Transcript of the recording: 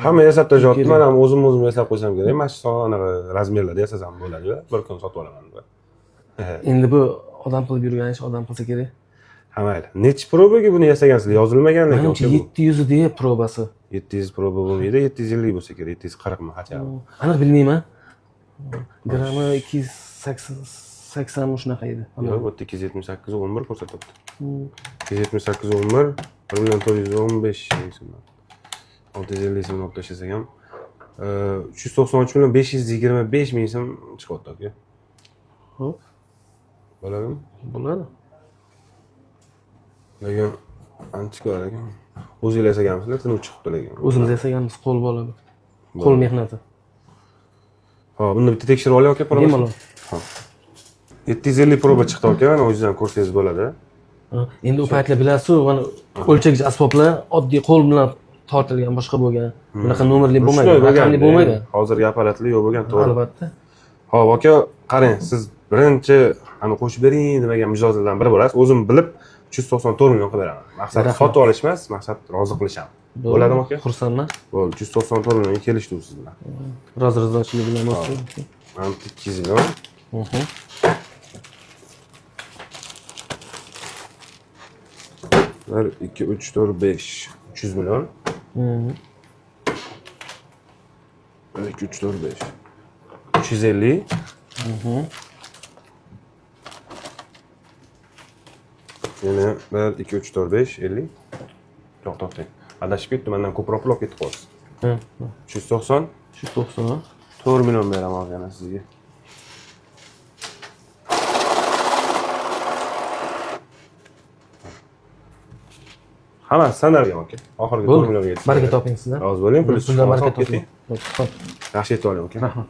Hamma yasab tashyapti, men ham o'zim yasab qo'ysam kerak. Mana shu anaqa razmerlarda yasasam bo'ladi-ku, bir kun sotib olaman deb. Endi bu odam qilib yurgan ish odam qilsa kerak. Ha mayli. Nechi probaga buni yasagansizlar? Yozilmagan lekin. Menimcha 700 deya probasi. 700 proba bo'lmaydi, 750 bo'lsa kerak, 740 mi hacha. Aniq bilmayman. Grammi 280 shunaqa edi. Yo'q, bu 278 11 ko'rsatyapti. 278 11 1.415 so'm. 650 so'm olib tashlasak ham 393 million 525 ming so'm chiqyapti aka. Xo'p, Bo'ladimi? bo'ladi. Lekin ancha ko'rar ekan. O'zinglar yasaganmisizlar, tinib chiqibdi lekin. O'zimiz yasaganmiz, qo'l bo'ladi. Qo'l mehnati. Ha, buni bitta tekshirib oling aka, Bemalol. Ha. 750 proba chiqdi aka, mana o'zingizdan ko'rsangiz bo'ladi. Endi u paytlar bilasiz-ku, mana o'lchagich asboblar oddiy qo'l bilan tortilgan, boshqa bo'lgan. Bunaqa nomerli bo'lmaydi, raqamli bo'lmaydi. Hozirgi apparatli yo'q bo'lgan, to'g'ri. Albatta. Xo'p aka, qarang, siz birinchi ani qo'shib bering demagan mijozlardan biri bo'lasiz. O'zim bilib 394 million qilib beraman. Maqsad sotib olish emas, maqsad rozi qilish ham. Bo'ladimi aka? Xursandman. Bo'ldi, 394 million kelishdik siz bilan. Rozi-rizochilik bilan bo'lsin. Mana 200 million. 1 2 3 4 5 300 million. 1 2 3 4 5 350. Yana 1 2 3 4 5 50. Yo'q, to'xtang. Adashib ketdim, mendan ko'proq pul olib ketib qolsiz. 390. 390. 4 million beraman hozir yana sizga. Hamma sanargan aka. Oxirgi 4 millionga yetdi. Baraka toping sizlar. Rozi bo'ling, pul Sizlar baraka toping. toping. Yaxshi yetib oling aka. Rahmat.